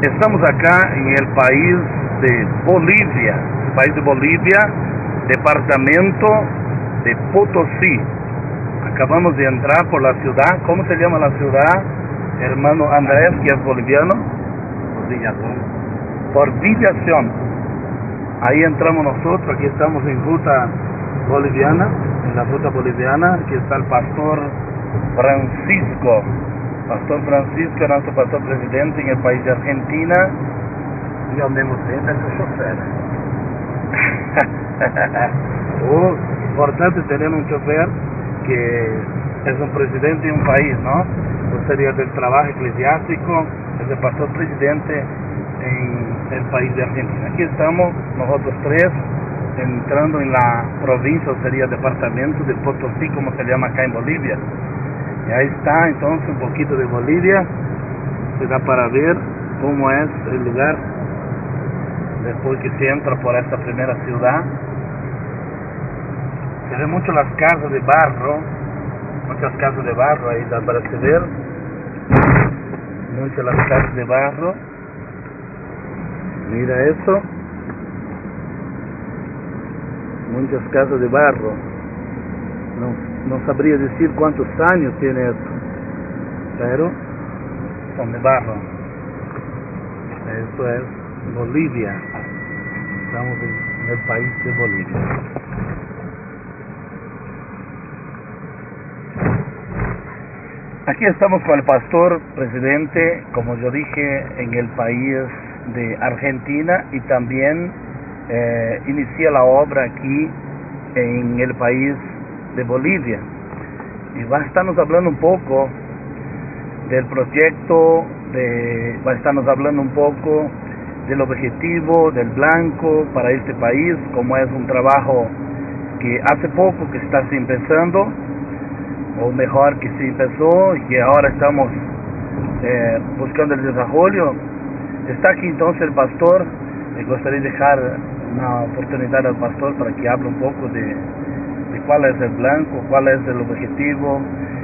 Estamos acá en el país de Bolivia, departamento de Potosí. Acabamos de entrar por la ciudad. ¿Cómo se llama la ciudad, hermano Andrés, que es boliviano? Por Villación. Ahí entramos nosotros. Aquí estamos en ruta boliviana, Aquí está el pastor Francisco, nuestro pastor presidente en el país de Argentina. Y al mismo tiempo es un chofer. Importante tener un chofer que es un presidente de un país, ¿no? Pues sería del trabajo eclesiástico, es el pastor presidente en el país de Argentina. Aquí estamos nosotros tres entrando en la provincia, o sería departamento de Potosí, como se llama acá en Bolivia. Y ahí está entonces un poquito de Bolivia, se da para ver cómo es el lugar después que se entra por esta primera ciudad. Se ven mucho las casas de barro, ahí da para ver, muchas las casas de barro. Mira eso, muchas casas de barro. No sabría decir cuántos años tiene esto, pero son de barro. Eso es Bolivia. Estamos en el país de Bolivia. Aquí estamos con el pastor presidente, como yo dije, en el país de Argentina, y también inicia la obra aquí en el país de Bolivia. Y va a estarnos hablando un poco del proyecto, va a estarnos hablando un poco del objetivo, del blanco para este país, como es un trabajo que hace poco que está empezando, o mejor que se empezó y que ahora estamos buscando el desarrollo. Está aquí entonces el pastor. Me gustaría dejar una oportunidad al pastor para que hable un poco de cuál es el blanco, cuál es el objetivo,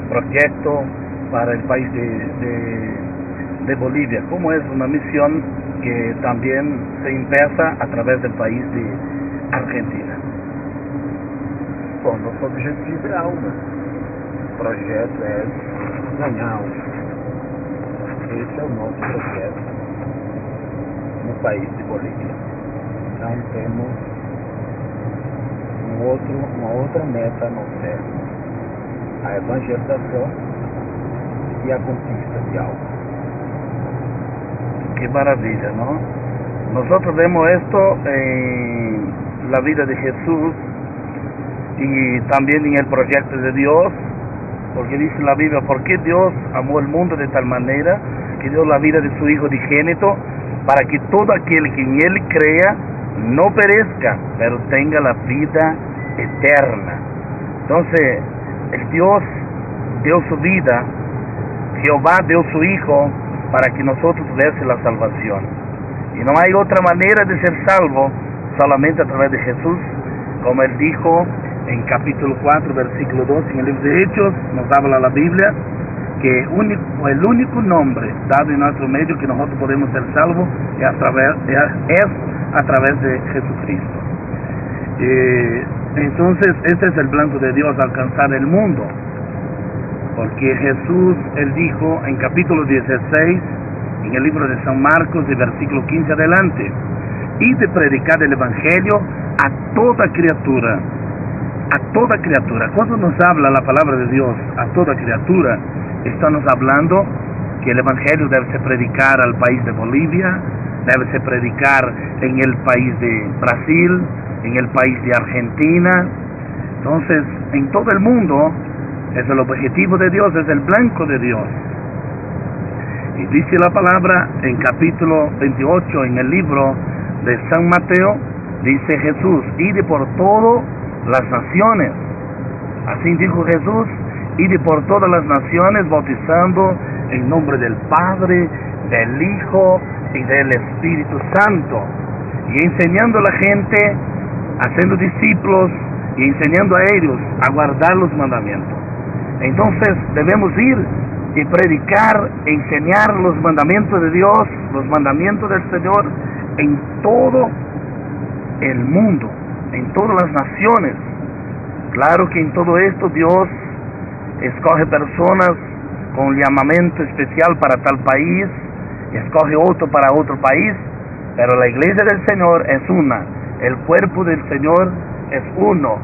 proyecto para el país de Bolivia, cómo es una misión que también se empieza a través del país de Argentina. Bom, nosso objetivo é alma. O projeto é ganhar alma. Esse é o nosso projeto no país de Bolívia. Não temos uma outra meta a não ser a evangelização e a conquista de alma. Qué maravilla, ¿no? Nosotros vemos esto en la vida de Jesús y también en el proyecto de Dios, porque dice la Biblia: porque Dios amó el mundo de tal manera que dio la vida de su Hijo unigénito, para que todo aquel que en Él crea no perezca, pero tenga la vida eterna. Entonces, el Dios dio su vida, Jehová dio su Hijo para que nosotros tuviésemos la salvación. Y no hay otra manera de ser salvo, solamente a través de Jesús, como Él dijo en capítulo 4, versículo 2, en el libro de Hechos, nos habla la Biblia, que el único nombre dado en nuestro medio que nosotros podemos ser salvos es a través de Jesucristo. Entonces, este es el blanco de Dios, alcanzar el mundo. Porque Jesús, Él dijo en capítulo 16, en el libro de San Marcos, de versículo 15 adelante: y de predicar el Evangelio a toda criatura. A toda criatura. Cuando nos habla la palabra de Dios a toda criatura, estamos hablando que el Evangelio debe ser predicar al país de Bolivia, debe ser predicar en el país de Brasil, en el país de Argentina. Entonces, en todo el mundo es el objetivo de Dios, es el blanco de Dios. Y dice la palabra en capítulo 28, en el libro de San Mateo, dice Jesús: ide por todas las naciones. Así dijo Jesús: ide por todas las naciones, bautizando en nombre del Padre, del Hijo y del Espíritu Santo, y enseñando a la gente, haciendo discípulos y enseñando a ellos a guardar los mandamientos. Entonces debemos ir y predicar, enseñar los mandamientos de Dios, los mandamientos del Señor en todo el mundo, en todas las naciones. Claro que en todo esto Dios escoge personas con llamamiento especial para tal país, escoge otro para otro país, pero la iglesia del Señor es una, el cuerpo del Señor es uno.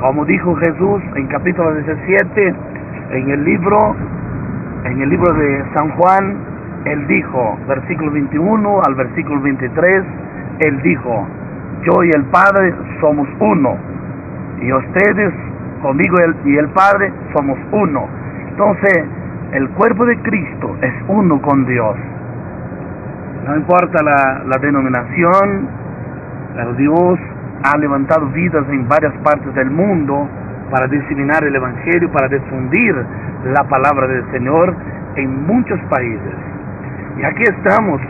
Como dijo Jesús en capítulo 17, en el libro de San Juan, Él dijo, versículo 21 al versículo 23, Él dijo: yo y el Padre somos uno, y ustedes conmigo y el Padre somos uno. Entonces, el cuerpo de Cristo es uno con Dios. No importa la denominación, pero Dios ha levantado vidas en varias partes del mundo para diseminar el Evangelio, para difundir la palabra del Señor en muchos países. Y aquí estamos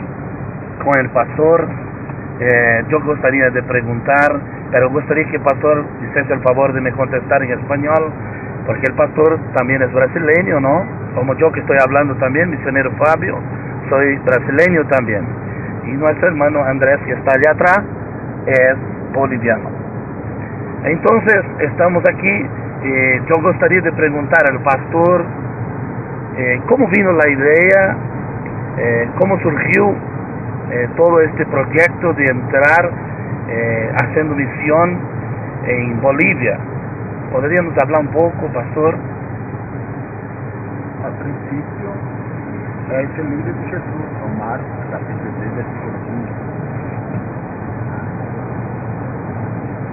con el pastor. Yo gustaría de preguntar, pero gustaría que el pastor hiciese el favor de me contestar en español, porque el pastor también es brasileño, ¿no? Como yo que estoy hablando también, misionero Fabio, soy brasileño también. Y nuestro hermano Andrés, que está allá atrás, es boliviano. Entonces, estamos aquí. Yo gustaría de preguntar al pastor cómo vino la idea, cómo surgió todo este proyecto de entrar haciendo misión en Bolivia. ¿Podríamos hablar un poco, pastor? A princípio, esse é o livro de Jesus, São Marcos, capítulo 3, versículo 15.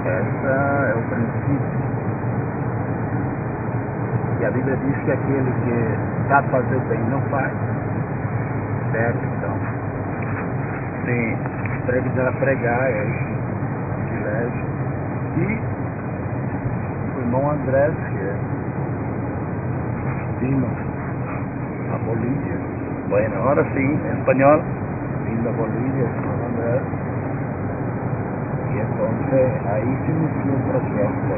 Essa é o princípio. E a Bíblia diz que aquele que sabe fazer o bem não faz. Certo? Então, Sim. pregar é esse privilégio. E o irmão Andrés, que é vino a Bolívia. Bueno, ahora sí, en español. Vino a Bolívia, o irmão Andrés. Y entonces ahí se inició un proceso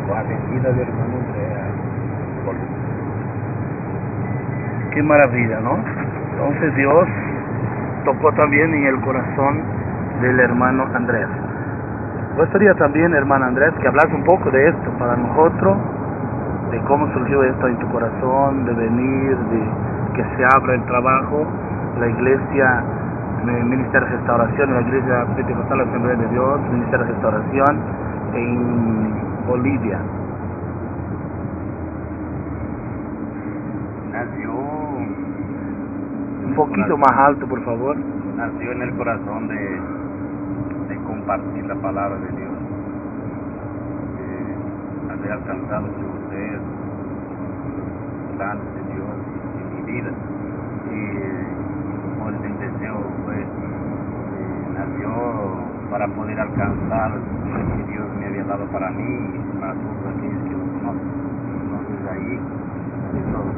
con la venida del hermano Andrea a Bolivia. Qué maravilla, ¿no? Entonces Dios tocó también en el corazón del hermano Andrés. Gustaría también, hermano Andrés, que hablas un poco de esto para nosotros, de cómo surgió esto en tu corazón, de venir, de que se abra el trabajo, la iglesia, el Ministerio de Restauración, la Iglesia Pentecostal Asamblea de Dios, Ministerio de Restauración en Bolivia. Nació Un poquito más alto, por favor. nació en el corazón de compartir la palabra de Dios, de haber alcanzado ustedes los planes de Dios en mi vida. Y por el deseo nació para poder alcanzar lo que Dios me había dado para mí y para todos aquellos que lo conocen. Entonces ahí de todo.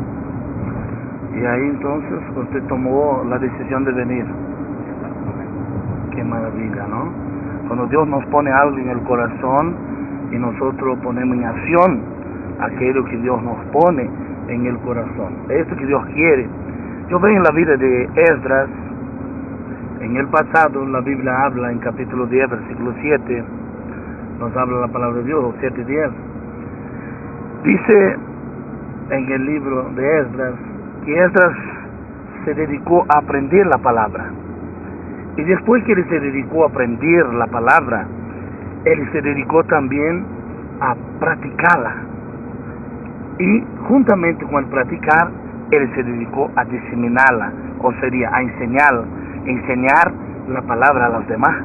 Y ahí entonces usted tomó la decisión de venir. Qué maravilla, ¿no? Cuando Dios nos pone algo en el corazón y nosotros ponemos en acción aquello que Dios nos pone en el corazón. Esto que Dios quiere. Yo veo en la vida de Esdras, en el pasado la Biblia habla en capítulo 10, versículo 7, nos habla la palabra de Dios, 7:10. Dice en el libro de Esdras que Esdras se dedicó a aprender la palabra. Y después que él se dedicó a aprender la palabra, él se dedicó también a practicarla. Y juntamente con el practicar, él se dedicó a diseminarla, o sería a enseñar la palabra a los demás.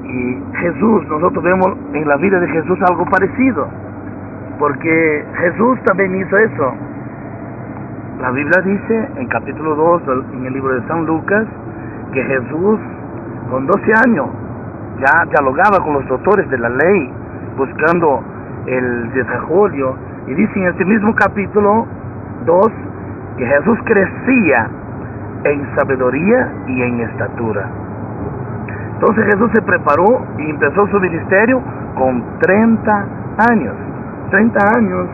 Y Jesús, nosotros vemos en la vida de Jesús algo parecido, porque Jesús también hizo eso. La Biblia dice en capítulo 2, en el libro de San Lucas, que Jesús con 12 años ya dialogaba con los doctores de la ley, buscando el desarrollo. Y dice en este mismo capítulo 2 que Jesús crecía en sabiduría y en estatura. Entonces Jesús se preparó y empezó su ministerio con 30 años. 30 años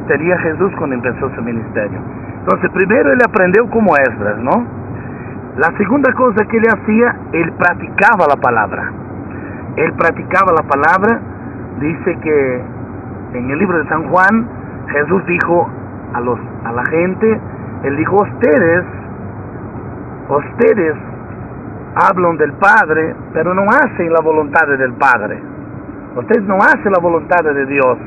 tenía Jesús cuando empezó su ministerio. Entonces, primero él aprendió como Esdras, ¿no? La segunda cosa que él hacía, él practicaba la palabra. Él practicaba la palabra. Dice que en el libro de San Juan, Jesús dijo a la gente, él dijo, ustedes hablan del Padre, pero no hacen la voluntad del Padre. Ustedes no hacen la voluntad de Dios.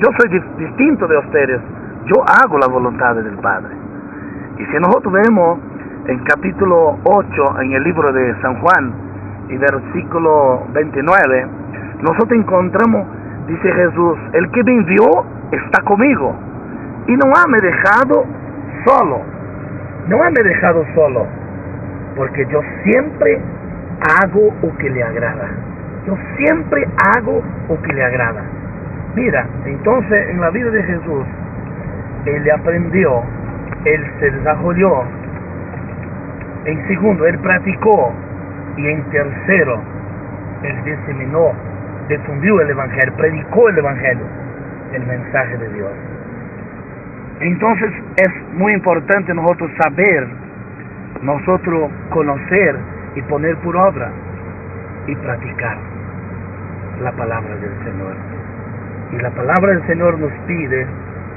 Yo soy distinto de ustedes. Yo hago la voluntad del Padre. Y si nosotros vemos en capítulo 8, en el libro de San Juan, y versículo 29, nosotros encontramos, dice Jesús, el que me envió está conmigo. Y no me dejado solo. No me dejado solo. Porque yo siempre hago lo que le agrada. Yo siempre hago lo que le agrada. Mira, entonces en la vida de Jesús, él aprendió, él se desarrolló. En segundo, él practicó. Y en tercero, él diseminó, difundió el Evangelio, predicó el Evangelio, el mensaje de Dios. Entonces es muy importante nosotros saber, nosotros conocer y poner por obra y practicar la palabra del Señor. Y la palabra del Señor nos pide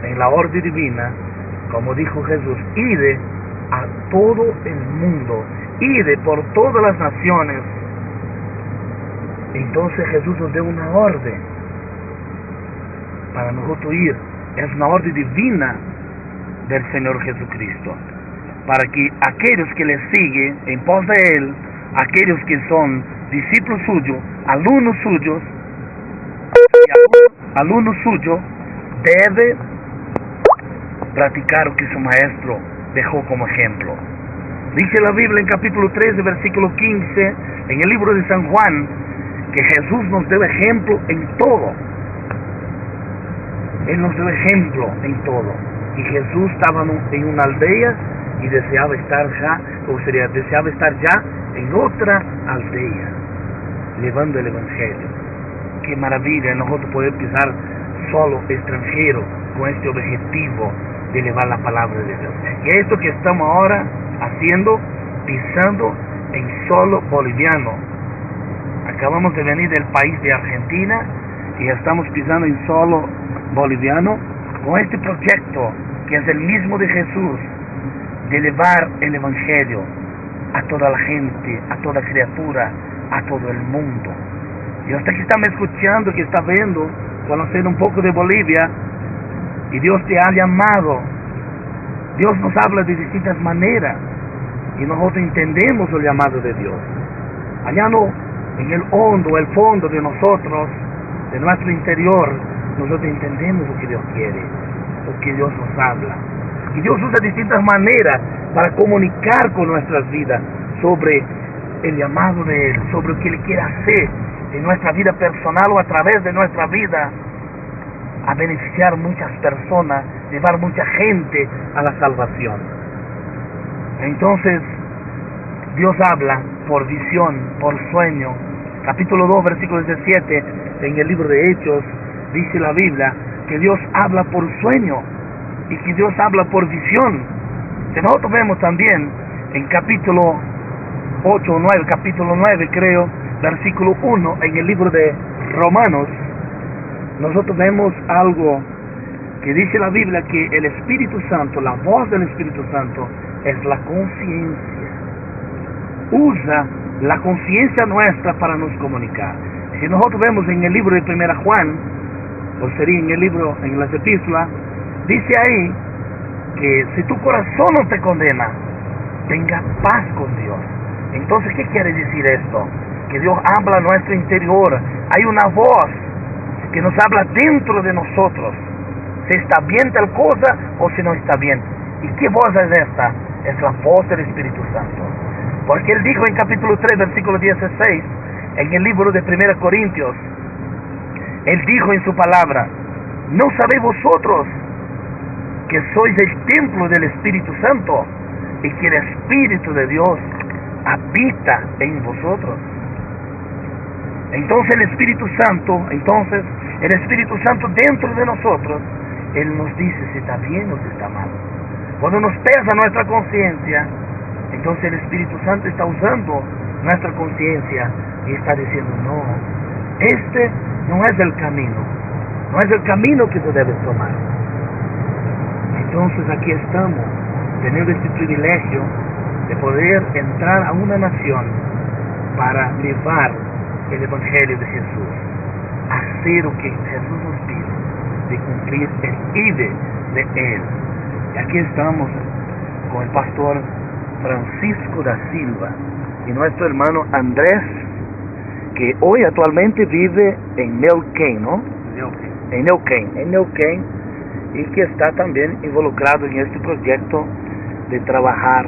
en la orden divina, como dijo Jesús, ide a todo el mundo, ide por todas las naciones. Entonces Jesús nos dio una orden para nosotros ir. Es una orden divina del Señor Jesucristo, para que aquellos que le siguen en pos de Él, aquellos que son discípulos suyos, alumnos suyos, debe practicar lo que su maestro dejó como ejemplo. Dice la Biblia en capítulo 13, versículo 15, en el libro de San Juan, que Jesús nos dio ejemplo en todo. Él nos dio ejemplo en todo. Y Jesús estaba en una aldea y deseaba estar ya en otra aldea, llevando el Evangelio. Qué maravilla nosotros poder pisar solo extranjero con este objetivo de llevar la palabra de Dios. Y esto que estamos ahora haciendo, pisando en solo boliviano. Acabamos de venir del país de Argentina y estamos pisando en solo boliviano con este proyecto que es el mismo de Jesús, de llevar el Evangelio a toda la gente, a toda criatura, a todo el mundo. Y usted que está me escuchando, que está viendo, conociendo un poco de Bolivia, y Dios te ha llamado, Dios nos habla de distintas maneras, y nosotros entendemos el llamado de Dios. Allá no, en el hondo, el fondo de nosotros, de nuestro interior, nosotros entendemos lo que Dios quiere, lo que Dios nos habla. Y Dios usa distintas maneras para comunicar con nuestras vidas sobre el llamado de Él, sobre lo que Él quiere hacer en nuestra vida personal o a través de nuestra vida, a beneficiar muchas personas, llevar mucha gente a la salvación. Entonces, Dios habla por visión, por sueño. Capítulo 2, versículo 17, en el libro de Hechos, dice la Biblia que Dios habla por sueño y que Dios habla por visión. Que nosotros vemos también en capítulo 8 o 9, capítulo 9 creo, versículo 1, en el libro de Romanos, nosotros vemos algo que dice la Biblia, que el Espíritu Santo, la voz del Espíritu Santo, es la conciencia. Usa la conciencia nuestra para nos comunicar. Si nosotros vemos en el libro de 1 Juan, o sería en el libro, en las epístolas, dice ahí que si tu corazón no te condena, tenga paz con Dios. Entonces, ¿qué quiere decir esto? Que Dios habla a nuestro interior. Hay una voz que nos habla dentro de nosotros, si está bien tal cosa o si no está bien. ¿Y qué voz es esta? Es la voz del Espíritu Santo. Porque Él dijo en capítulo 3, versículo 16, en el libro de 1 Corintios, Él dijo en su palabra, ¿no sabéis vosotros que sois el templo del Espíritu Santo y que el Espíritu de Dios habita en vosotros? Entonces el Espíritu Santo dentro de nosotros Él nos dice si está bien o si está mal. Cuando nos pesa nuestra conciencia, entonces el Espíritu Santo está usando nuestra conciencia y está diciendo, no, este no es el camino, no es el camino que tú debes tomar. Entonces aquí estamos, teniendo este privilegio de poder entrar a una nación para llevar el Evangelio de Jesús, hacer lo que Jesús nos pide, de cumplir el ide de Él. Y aquí estamos con el pastor Francisco da Silva y nuestro hermano Andrés, que hoy actualmente vive en Neuquén, ¿no? En Neuquén, y que está también involucrado en este proyecto de trabajar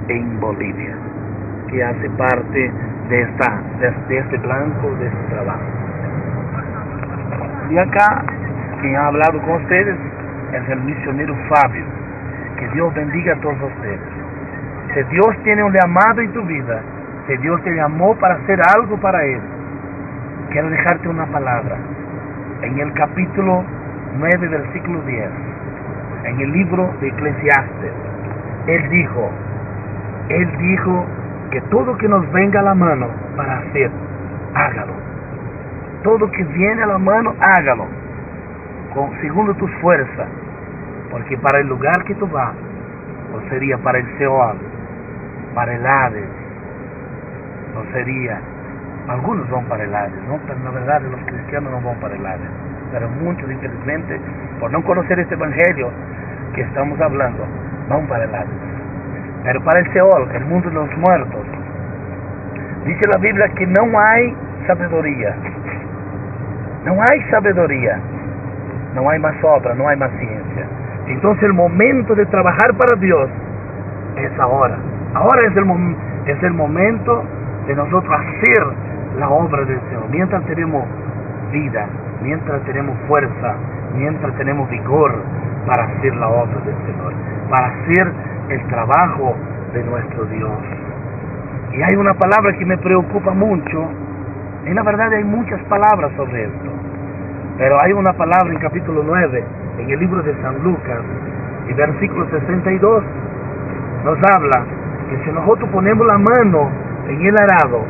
en Bolivia, que hace parte de este blanco, de este trabajo. Y acá, quien ha hablado con ustedes es el misionero Fabio. Que Dios bendiga a todos ustedes. Si Dios tiene un llamado en tu vida, si Dios te llamó para hacer algo para Él, quiero dejarte una palabra. En el capítulo 9, versículo 10, en el libro de Eclesiastes, Él dijo que todo que nos venga a la mano para hacer, hágalo. Todo que viene a la mano, hágalo, segundo tus fuerzas, porque para el lugar que tú vas, o sería para el Seol, para el Hades, o sería, algunos van para el Hades, ¿no? Pero la verdad los cristianos no van para el Hades, pero muchos, infelizmente, por no conocer este evangelio que estamos hablando, van para el Hades. Pero para el Seol, el mundo de los muertos, dice la Biblia que no hay sabiduría. No hay sabiduría, no hay más obra, no hay más ciencia. Entonces el momento de trabajar para Dios es ahora. Ahora es el momento de nosotros hacer la obra del Señor. Mientras tenemos vida, mientras tenemos fuerza, mientras tenemos vigor para hacer la obra del Señor, para hacer el trabajo de nuestro Dios. Y hay una palabra que me preocupa mucho. En la verdad hay muchas palabras sobre esto, pero hay una palabra en capítulo 9, en el libro de San Lucas, y versículo 62, nos habla que si nosotros ponemos la mano en el arado